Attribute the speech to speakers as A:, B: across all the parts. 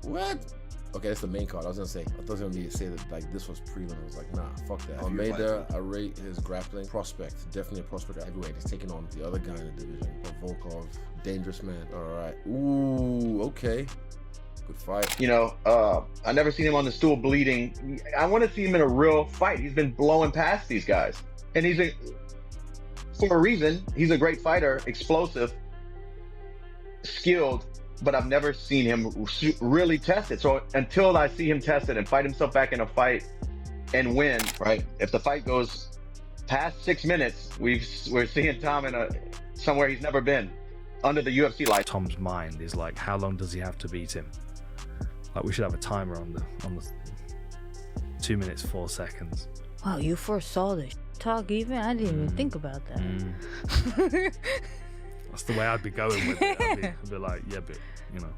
A: What? Okay, that's the main card. I was gonna say, I thought it was gonna say that like this was prelim. I was like, nah, fuck that. Almeida, I rate his grappling prospect. Definitely a prospect at heavyweight. He's taking on the other guy in the division, Volkov. Dangerous man. All right. Ooh, okay. Good fight.
B: You know, I never seen him on the stool bleeding. I want to see him in a real fight. He's been blowing past these guys, and for a reason. He's a great fighter, explosive, skilled. But I've never seen him really test it. So until I see him test it and fight himself back in a fight and win, right? If the fight goes past 6 minutes, we're seeing Tom in somewhere he's never been, under the UFC light.
C: Tom's mind is like, how long does he have to beat him? Like, we should have a timer on the 2 minutes 4 seconds.
D: Wow, you foresaw this talk even? I didn't even think about that.
C: That's the way I'd be going with it. I'd be like, yeah, but, you know.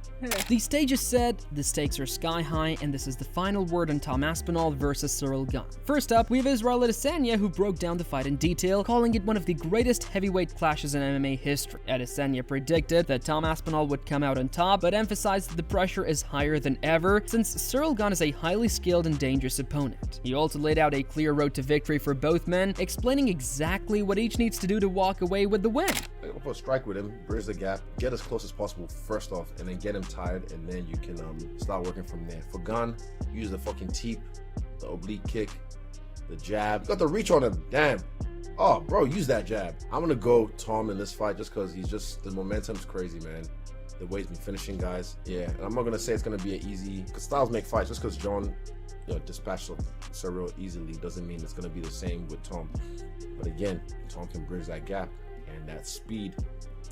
E: The stage is set, the stakes are sky high, and this is the final word on Tom Aspinall versus Ciryl Gane. First up, we have Israel Adesanya, who broke down the fight in detail, calling it one of the greatest heavyweight clashes in MMA history. Adesanya predicted that Tom Aspinall would come out on top, but emphasized that the pressure is higher than ever, since Ciryl Gane is a highly skilled and dangerous opponent. He also laid out a clear road to victory for both men, explaining exactly what each needs to do to walk away with the win.
A: Put a strike with him, bridge the gap, get as close as possible first off, and then get him tired, and then you can start working from there. For Gane, use the fucking teep, the oblique kick, the jab. You got the reach on him, damn. Oh, bro, use that jab. I'm gonna go Tom in this fight just because the momentum's crazy, man. The way he's been finishing guys. Yeah, and I'm not gonna say it's gonna be an easy, because styles make fights. Just because John dispatched Ciryl easily doesn't mean it's gonna be the same with Tom. But again, Tom can bridge that gap. And that speed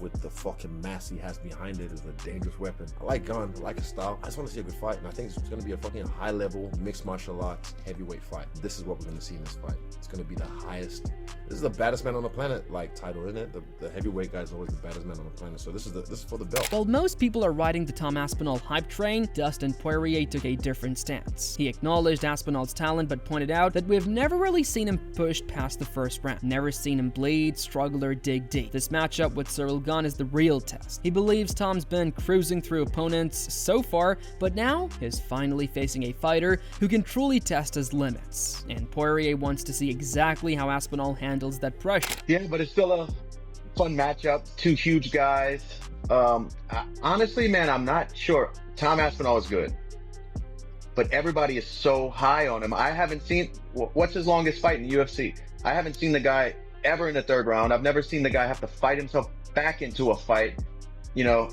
A: with the fucking mass he has behind it is a dangerous weapon. I like Gane, I like his style. I just want to see a good fight, and I think it's going to be a fucking high-level mixed martial arts heavyweight fight. This is what we're going to see in this fight. It's going to be the highest. This is the baddest man on the planet, like title, isn't it? The heavyweight guy is always the baddest man on the planet. So this is for the belt.
E: While most people are riding the Tom Aspinall hype train, Dustin Poirier took a different stance. He acknowledged Aspinall's talent, but pointed out that we've never really seen him pushed past the first round. Never seen him bleed, struggle, or dig deep. This matchup with Ciryl Gane is the real test. He believes Tom's been cruising through opponents so far, but now is finally facing a fighter who can truly test his limits. And Poirier wants to see exactly how Aspinall handles that pressure.
B: Yeah, but it's still a fun matchup. Two huge guys. Honestly, man, I'm not sure. Tom Aspinall is good, but everybody is so high on him. I haven't seen, what's his longest fight in the UFC? I haven't seen the guy ever in the third round. I've never seen the guy have to fight himself back into a fight. You know,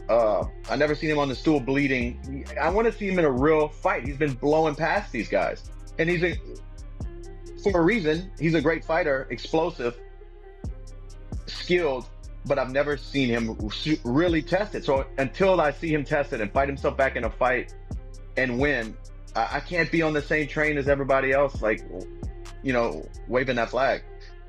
B: I never seen him on the stool bleeding. I want to see him in a real fight. He's been blowing past these guys, and for a reason. He's a great fighter, explosive, skilled, but I've never seen him really test it. So until I see him test it and fight himself back in a fight and win, I can't be on the same train as everybody else, like, you know, waving that flag.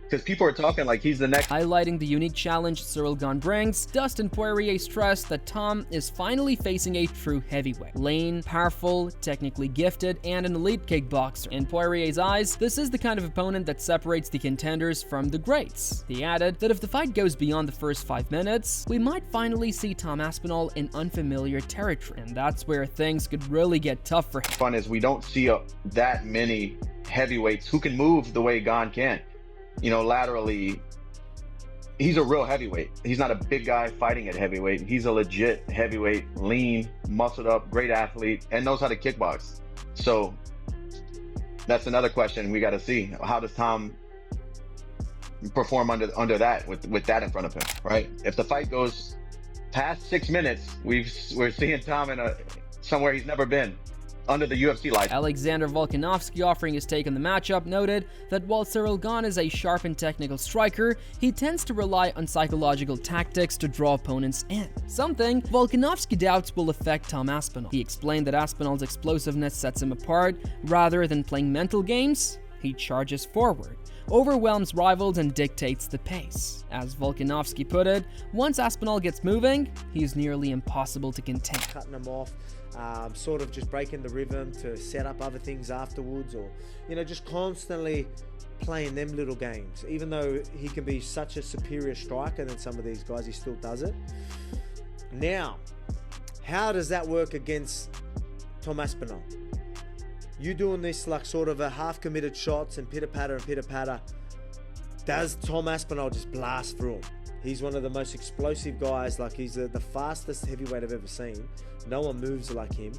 B: Because people are talking like he's the next.
E: Highlighting the unique challenge Ciryl Gane brings, Dustin Poirier stressed that Tom is finally facing a true heavyweight. Lean, powerful, technically gifted, and an elite kickboxer. In Poirier's eyes, this is the kind of opponent that separates the contenders from the greats. He added that if the fight goes beyond the first 5 minutes, we might finally see Tom Aspinall in unfamiliar territory, and that's where things could really get tough for him.
B: Fun is we don't see that many heavyweights who can move the way Gane can. You know, laterally, he's a real heavyweight. He's not a big guy fighting at heavyweight. He's a legit heavyweight, lean, muscled up, great athlete, and knows how to kickbox. So that's another question we got to see. How does Tom perform under that with that in front of him, right? If the fight goes past 6 minutes, we're seeing Tom in somewhere he's never been, under the UFC light.
E: Alexander Volkanovski, offering his take on the matchup, noted that while Ciryl Gane is a sharp and technical striker, he tends to rely on psychological tactics to draw opponents in, something Volkanovski doubts will affect Tom Aspinall. He explained that Aspinall's explosiveness sets him apart. Rather than playing mental games, he charges forward, overwhelms rivals, and dictates the pace. As Volkanovski put it, once Aspinall gets moving, he's nearly impossible to contain.
F: Cutting them off, sort of just breaking the rhythm to set up other things afterwards, or, you know, just constantly playing them little games. Even though he can be such a superior striker than some of these guys, he still does it. Now, how does that work against Tom Aspinall. You doing this like sort of a half-committed shots and pitter-patter. Does Tom Aspinall just blast through him? He's one of the most explosive guys. Like, he's the fastest heavyweight I've ever seen. No one moves like him.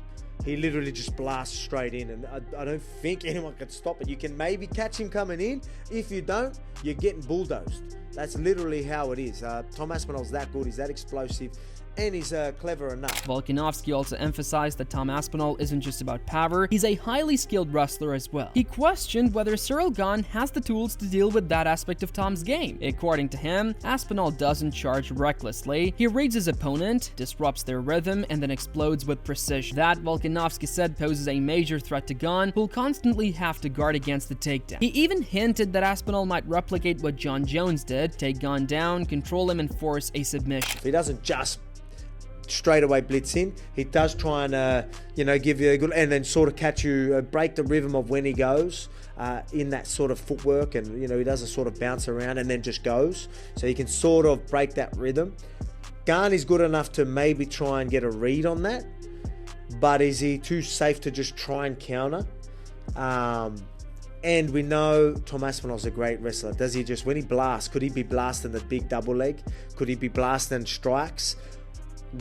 F: He literally just blasts straight in, and I don't think anyone can stop it. You can maybe catch him coming in. If you don't, you're getting bulldozed. That's literally how it is. Tom Aspinall's that good. He's that explosive. And he's clever enough.
E: Volkanovski also emphasized that Tom Aspinall isn't just about power, he's a highly skilled wrestler as well. He questioned whether Ciryl Gane has the tools to deal with that aspect of Tom's game. According to him, Aspinall doesn't charge recklessly. He reads his opponent, disrupts their rhythm, and then explodes with precision. That, Volkanovski said, poses a major threat to Gane, who'll constantly have to guard against the takedown. He even hinted that Aspinall might replicate what Jon Jones did, take Gane down, control him, and force a submission.
F: He doesn't just straight away blitz in. He does try and give you a good, and then sort of catch you, break the rhythm of when he goes in that sort of footwork, and he doesn't sort of bounce around and then just goes, so you can sort of break that rhythm. Gane is good enough to maybe try and get a read on that, but is he too safe to just try and counter? And we know Tom Aspinall's a great wrestler. Does he just, when he blasts, could he be blasting the big double leg? Could he be blasting strikes?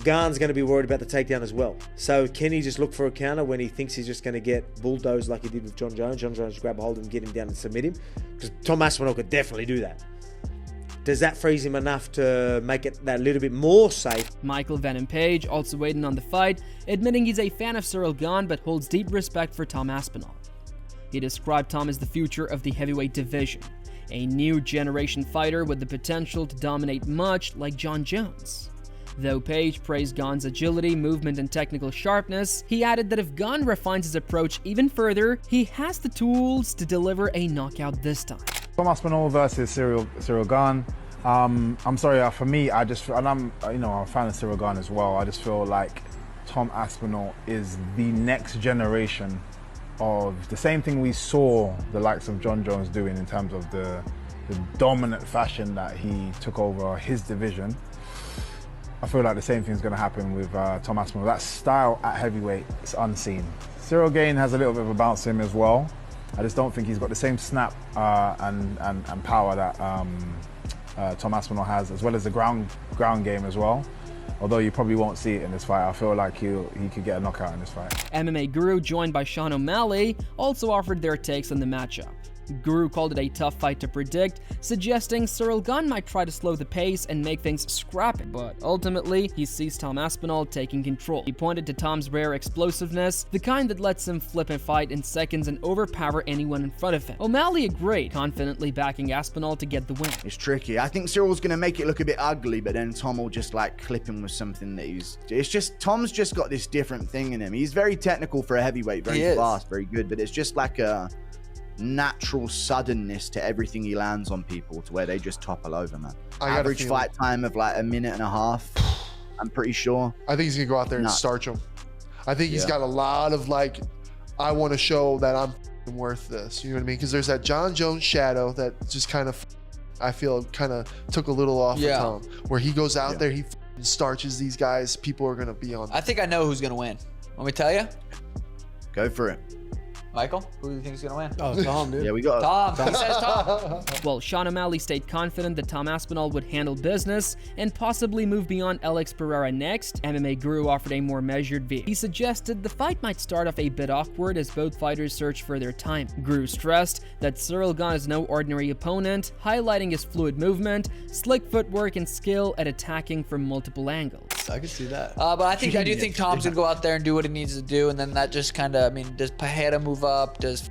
F: Gane's going to be worried about the takedown as well. So can he just look for a counter when he thinks he's just going to get bulldozed like he did with Jon Jones? Jon Jones grab a hold of him, get him down and submit him. Because Tom Aspinall could definitely do that. Does that freeze him enough to make it that little bit more safe?
E: Michael Venom Page, also waiting on the fight, admitting he's a fan of Ciryl Gane but holds deep respect for Tom Aspinall. He described Tom as the future of the heavyweight division, a new generation fighter with the potential to dominate much like Jon Jones. Though Page praised Gane's agility, movement, and technical sharpness, he added that if Gane refines his approach even further, he has the tools to deliver a knockout this time.
G: Tom Aspinall versus Ciryl Gane. I'm sorry, for me, I'm a fan of Ciryl Gane as well. I just feel like Tom Aspinall is the next generation of the same thing we saw the likes of Jon Jones doing in terms of the dominant fashion that he took over his division. I feel like the same thing's going to happen with Tom Aspinall. That style at heavyweight is unseen. Ciryl Gane has a little bit of a bounce to him as well. I just don't think he's got the same snap and power that Tom Aspinall has, as well as the ground game as well. Although you probably won't see it in this fight, I feel like he could get a knockout in this fight.
E: MMA Guru, joined by Sean O'Malley, also offered their takes on the matchup. Guru called it a tough fight to predict, suggesting Ciryl Gane might try to slow the pace and make things scrappy, but ultimately, he sees Tom Aspinall taking control. He pointed to Tom's rare explosiveness, the kind that lets him flip a fight in seconds and overpower anyone in front of him. O'Malley agreed, confidently backing Aspinall to get the win.
H: It's tricky. I think Cyryl's going to make it look a bit ugly, but then Tom will just like clip him with something that Tom's just got this different thing in him. He's very technical for a heavyweight, very fast, very good, but it's just like a natural suddenness to everything he lands on people to where they just topple over, man. Average fight time of like a minute and a half, I'm pretty sure.
I: I think he's gonna go out there and starch him. I think he's got a lot of like, I want to show that I'm worth this, you know what I mean? Because there's that Jon Jones shadow that just kind of, I feel kind of took a little off of Tom, where he goes out there, he starches these guys, people are gonna be on.
J: I think I know who's gonna win. Want me to tell you?
H: Go for it.
J: Michael, who do you think is going to win?
F: Oh, Tom, dude.
H: Yeah, we got
J: Tom. He says Tom.
E: Well, Sean O'Malley stayed confident that Tom Aspinall would handle business and possibly move beyond Alex Pereira next. MMA Guru offered a more measured view. He suggested the fight might start off a bit awkward as both fighters search for their time. Guru stressed that Ciryl Gane is no ordinary opponent, highlighting his fluid movement, slick footwork, and skill at attacking from multiple angles.
J: I can see that. But I do think Tom's going to go out there and do what he needs to do, and then that just kind of, does Pereira move up? Does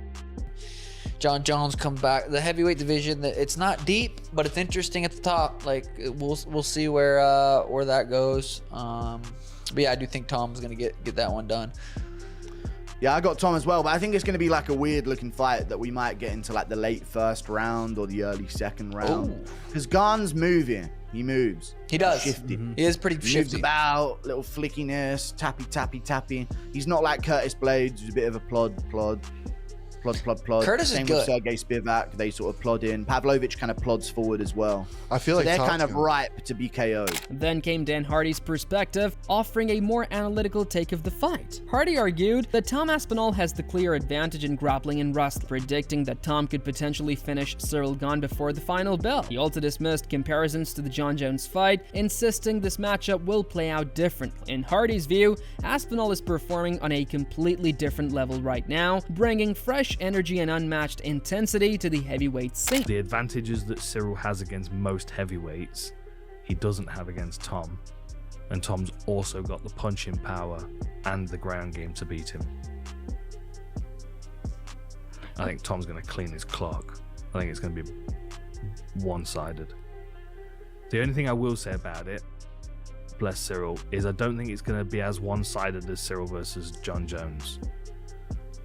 J: Jon Jones come back? The heavyweight division, it's not deep, but it's interesting at the top. Like we'll see where that goes. But yeah, I do think Tom's gonna get that one done.
H: Yeah, I got Tom as well, but I think it's going to be like a weird looking fight that we might get into like the late first round or the early second round. Because Gane's moving. He moves.
J: He does.
H: Shifty.
J: He is pretty shifty.
H: Moves about, little flickiness, tappy. He's not like Curtis Blades, who's a bit of a plod plod.
J: Curtis is
H: Same
J: good.
H: with Sergey Spivak. They sort of plod in. Pavlovich kind of plods forward as well.
I: I feel
H: So
I: like
H: they're
I: Tom's
H: kind of
I: gonna-
H: ripe to be KO'd.
E: Then came Dan Hardy's perspective, offering a more analytical take of the fight. Hardy argued that Tom Aspinall has the clear advantage in grappling and wrestling, predicting that Tom could potentially finish Ciryl Gane before the final bell. He also dismissed comparisons to the Jon Jones fight, insisting this matchup will play out differently. In Hardy's view, Aspinall is performing on a completely different level right now, bringing fresh energy and unmatched intensity to the heavyweight scene.
C: The advantages that Ciryl has against most heavyweights, he doesn't have against Tom. And Tom's also got the punching power and the ground game to beat him. I think Tom's going to clean his clock. I think it's going to be one-sided. The only thing I will say about it, bless Ciryl, is I don't think it's going to be as one-sided as Ciryl versus Jon Jones.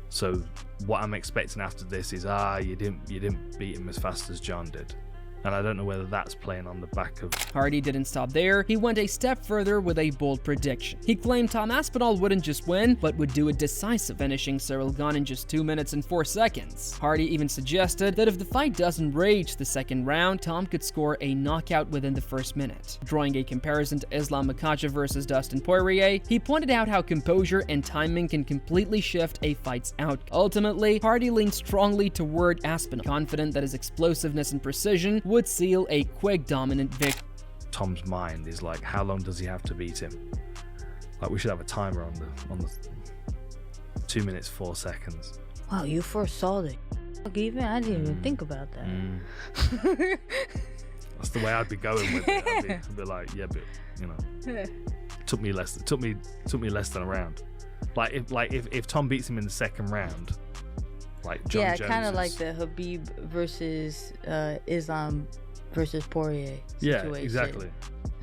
C: So what I'm expecting after this is, you didn't beat him as fast as Jon did. And I don't know whether that's playing on the back of...
E: Hardy didn't stop there. He went a step further with a bold prediction. He claimed Tom Aspinall wouldn't just win, but would do it decisive, finishing Ciryl Gane in just 2 minutes and 4 seconds. Hardy even suggested that if the fight doesn't rage the second round, Tom could score a knockout within the first minute. Drawing a comparison to Islam Makhachev versus Dustin Poirier, he pointed out how composure and timing can completely shift a fight's outcome. Ultimately, Hardy leaned strongly toward Aspinall, confident that his explosiveness and precision would seal a quick, dominant victory.
C: Tom's mind is like, how long does he have to beat him? Like, we should have a timer on the 2 minutes 4 seconds.
D: Wow, you foresaw it. Even I didn't even think about that.
C: That's the way I'd be going with it. I'd be like, yeah, but you know, took me less than a round. Like if Tom beats him in the second round, like Jon
D: yeah,
C: Jones
D: kind of
C: is-
D: like the Habib versus Islam versus Poirier situation.
C: Yeah, exactly.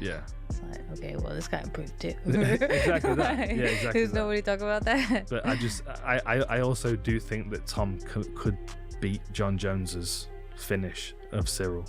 C: Yeah.
D: It's like, okay, well, this guy improved too.
C: Exactly that. Yeah, exactly
D: There's
C: that.
D: nobody talk about that.
C: But I also do think that Tom could beat Jon Jones's finish of Ciryl.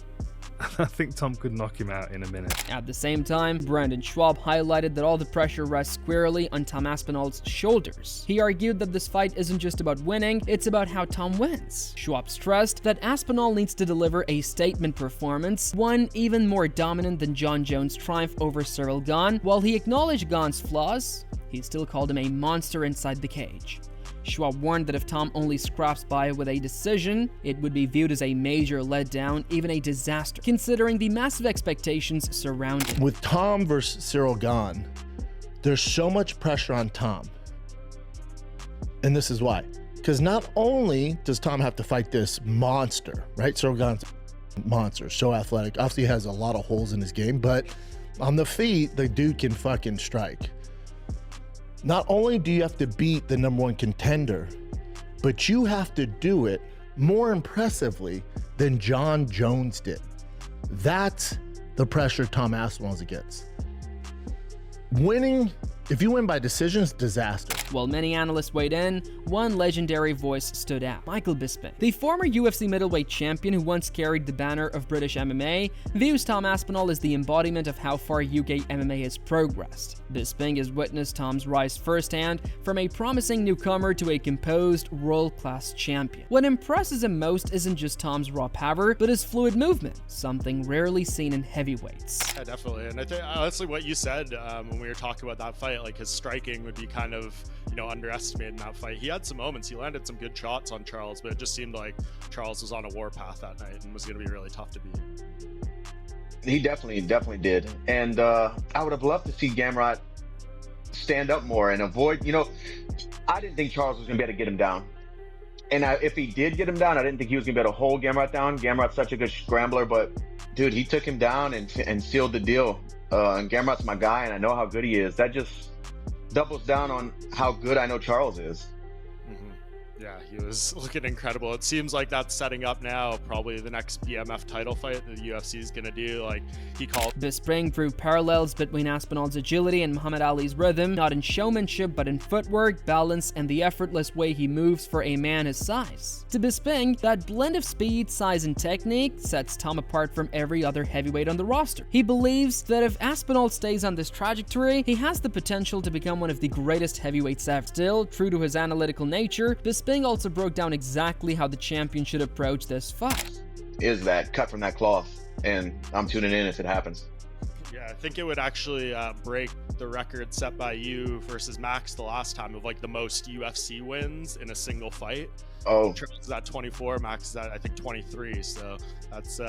C: I think Tom could knock him out in a minute.
E: At the same time, Brandon Schwab highlighted that all the pressure rests squarely on Tom Aspinall's shoulders. He argued that this fight isn't just about winning, it's about how Tom wins. Schwab stressed that Aspinall needs to deliver a statement performance, one even more dominant than Jon Jones' triumph over Ciryl Gane. While he acknowledged Gane's flaws, he still called him a monster inside the cage. Schwab warned that if Tom only scraps by with a decision, it would be viewed as a major letdown, even a disaster, considering the massive expectations surrounding him.
K: With Tom versus Ciryl Gane, there's so much pressure on Tom. And this is why. Because not only does Tom have to fight this monster, right? Ciryl Gane's monster, so athletic. Obviously has a lot of holes in his game, but on the feet, the dude can fucking strike. Not only do you have to beat the #1 contender, but you have to do it more impressively than Jon Jones did. That's the pressure Tom Aspinall's against. Winning, if you win by decision, it's disaster.
E: While many analysts weighed in, one legendary voice stood out. Michael Bisping, the former UFC middleweight champion who once carried the banner of British MMA, views Tom Aspinall as the embodiment of how far UK MMA has progressed. Bisping has witnessed Tom's rise firsthand, from a promising newcomer to a composed, world-class champion. What impresses him most isn't just Tom's raw power, but his fluid movement, something rarely seen in heavyweights.
L: Yeah, definitely. And I think, honestly, what you said when we were talking about that fight, like his striking would be kind of, underestimated in that fight. He had some moments. He landed some good shots on Charles, but it just seemed like Charles was on a warpath that night and was going to be really tough to beat.
B: He definitely did. And I would have loved to see Gamrot stand up more and avoid, I didn't think Charles was going to be able to get him down. And if he did get him down, I didn't think he was going to be able to hold Gamrot down. Gamrot's such a good scrambler, but dude, he took him down and sealed the deal. And Gamrot's my guy, and I know how good he is. That just doubles down on how good I know Charles is.
L: Yeah, he was looking incredible. It seems like that's setting up now probably the next BMF title fight that the UFC is going to do. Like, he called...
E: Bisping drew parallels between Aspinall's agility and Muhammad Ali's rhythm, not in showmanship but in footwork, balance, and the effortless way he moves for a man his size. To Bisping, that blend of speed, size, and technique sets Tom apart from every other heavyweight on the roster. He believes that if Aspinall stays on this trajectory, he has the potential to become one of the greatest heavyweights ever. Still, true to his analytical nature, Bisping Bisping also broke down exactly how the champion should approach this fight.
B: Is that cut from that cloth, and I'm tuning in if it happens.
L: Yeah, I think it would actually break the record set by you versus Max the last time of like the most UFC wins in a single fight.
B: Oh,
L: Charles is at 24, Max is at I think 23. So that's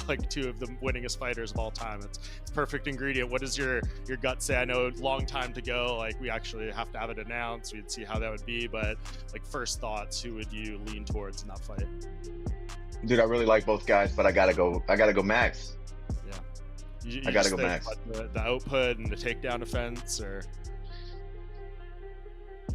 L: like two of the winningest fighters of all time. It's perfect ingredient. What does your gut say? I know long time to go. Like we actually have to have it announced. We'd see how that would be. But like first thoughts, who would you lean towards in that fight?
B: dude, I really like both guys, but I gotta go Max.
L: You
B: I gotta
L: just
B: go
L: think,
B: Max.
L: what, the output and the takedown defense, or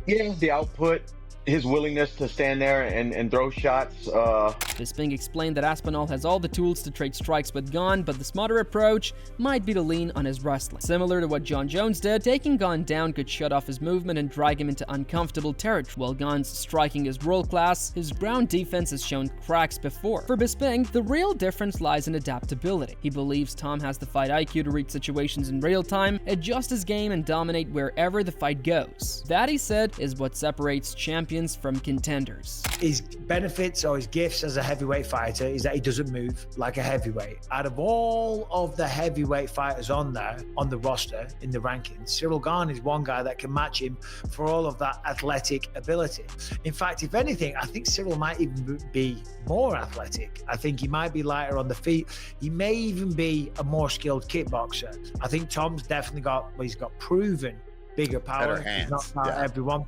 B: Yeah, the output, his willingness to stand there and throw shots.
E: Bisping explained that Aspinall has all the tools to trade strikes with Gane, but the smarter approach might be to lean on his wrestling. Similar to what Jon Jones did, taking Gane down could shut off his movement and drag him into uncomfortable territory. While Gane's striking is world-class, his ground defense has shown cracks before. For Bisping, the real difference lies in adaptability. He believes Tom has the fight IQ to read situations in real time, adjust his game, and dominate wherever the fight goes. That, he said, is what separates champions from contenders.
M: His benefits or his gifts as a heavyweight fighter is that he doesn't move like a heavyweight. Out of all of the heavyweight fighters on there, on the roster, in the rankings, Ciryl Gane is one guy that can match him for all of that athletic ability. In fact, if anything, I think Ciryl might even be more athletic. I think he might be lighter on the feet. He may even be a more skilled kickboxer. I think Tom's definitely he's got proven bigger power.
H: Better hands,
M: He's not everyone.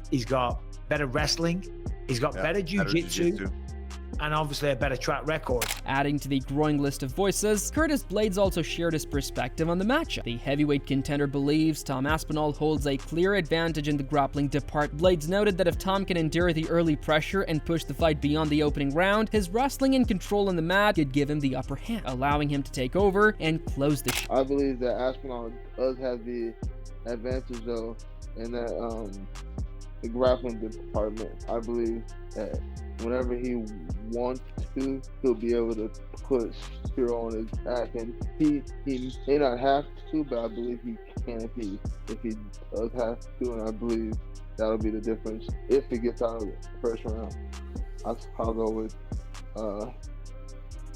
M: He's got better wrestling. He's got better jiu-jitsu. And obviously a better track record.
E: Adding to the growing list of voices, Curtis Blades also shared his perspective on the matchup. The heavyweight contender believes Tom Aspinall holds a clear advantage in the grappling department. Blades noted that if Tom can endure the early pressure and push the fight beyond the opening round, his wrestling and control on the mat could give him the upper hand, allowing him to take over and close the show.
N: I believe that Aspinall does have the advantage though in that the grappling department. I believe that whenever he wants to, he'll be able to put Ciryl on his back, and he may not have to, but I believe he can if he does have to, and I believe that'll be the difference if it gets out of the first round. I'll go with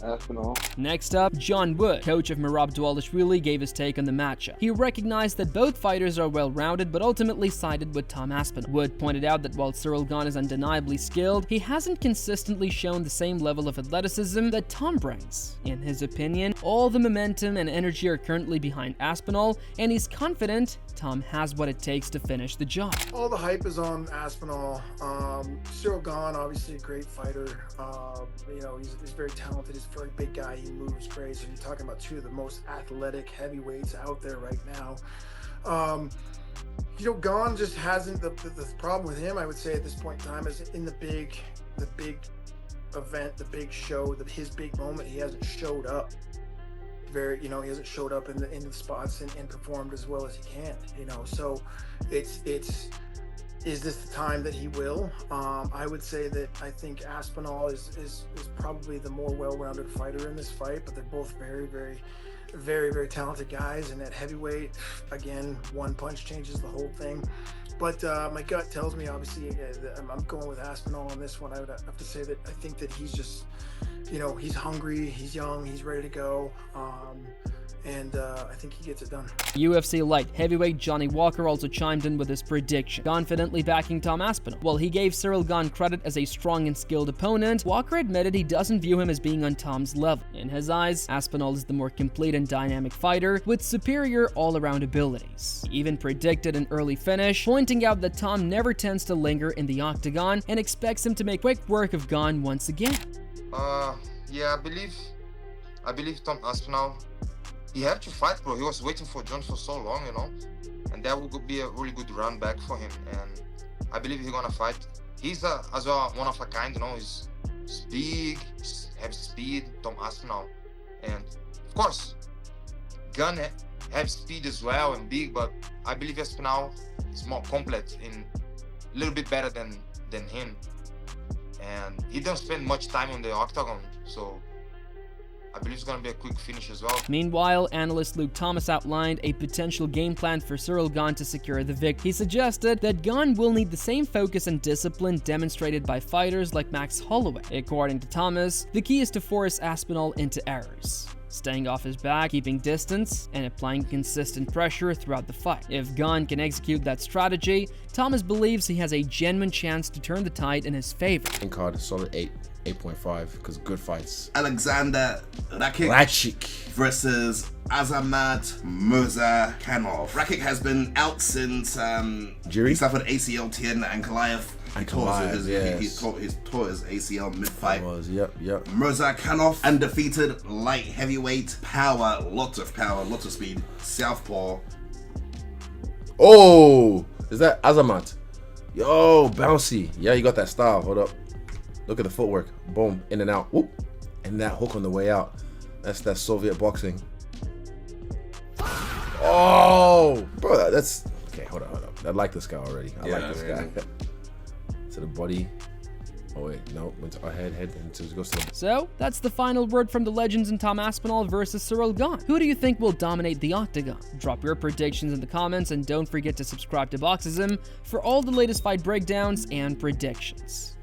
N: Aspinall.
E: Next up, John Wood, coach of Merab Dvalishvili, gave his take on the matchup. He recognized that both fighters are well-rounded, but ultimately sided with Tom Aspinall. Wood pointed out that while Ciryl Gane is undeniably skilled, he hasn't consistently shown the same level of athleticism that Tom brings. In his opinion, all the momentum and energy are currently behind Aspinall, and he's confident Tom has what it takes to finish the job.
O: All the hype is on Aspinall. Ciryl Gane, obviously a great fighter. He's very talented. He's a very big guy. He moves great. So you're talking about two of the most athletic heavyweights out there right now. Gane just hasn't. The problem with him, I would say, at this point in time, is in the big event, the big show, his big moment. He hasn't showed up. He hasn't showed up in the spots and performed as well as he can. So is this the time that he will? I would say that I think Aspinall is probably the more well-rounded fighter in this fight, but they're both very, very, very, very talented guys. And at heavyweight, again, one punch changes the whole thing. But my gut tells me, obviously, I'm going with Aspinall on this one. I would have to say that I think that he's just, he's hungry, he's young, he's ready to go. And I think he gets it done.
E: UFC light heavyweight Johnny Walker also chimed in with his prediction, confidently backing Tom Aspinall. While he gave Ciryl Gane credit as a strong and skilled opponent, Walker admitted he doesn't view him as being on Tom's level. In his eyes, Aspinall is the more complete and dynamic fighter with superior all-around abilities. He even predicted an early finish, pointing out that Tom never tends to linger in the octagon and expects him to make quick work of Gane once again.
P: Yeah, I believe Tom Aspinall. He had to fight, bro. He was waiting for John for so long, and that would be a really good run back for him. And I believe he's gonna fight. He's as well one of a kind, He's big, have speed, Tom Aspinall, and of course, Gane have speed as well and big. But I believe Aspinall is more complete and a little bit better than him. And he doesn't spend much time on the octagon, so I believe it's gonna be a quick finish as well.
E: Meanwhile, analyst Luke Thomas outlined a potential game plan for Ciryl Gane to secure the victory. He suggested that Gane will need the same focus and discipline demonstrated by fighters like Max Holloway. According to Thomas, the key is to force Aspinall into errors, staying off his back, keeping distance, and applying consistent pressure throughout the fight. If Gane can execute that strategy, Thomas believes he has a genuine chance to turn the tide in his favor.
A: Card solid 8.5 because good fights.
Q: Alexander Rakic versus Azamat Murzakanov. Rakic has been out since he suffered ACL tear and Goliath. He tore his ACL mid-fight.
A: Yep.
Q: Murzakanov, undefeated, light heavyweight, power, lots of speed, southpaw.
A: Oh, is that Azamat? Yo, bouncy. Yeah, you got that style. Hold up. Look at the footwork. Boom, in and out. Whoop. And that hook on the way out. That's that Soviet boxing. Oh, bro, that's okay. Hold on. I like this guy already. I like this guy. To the body. Oh wait, no, went to our head, and to goes to the...
E: So, that's the final word from the legends in Tom Aspinall versus Ciryl Gane. Who do you think will dominate the octagon? Drop your predictions in the comments, and don't forget to subscribe to Boxism for all the latest fight breakdowns and predictions.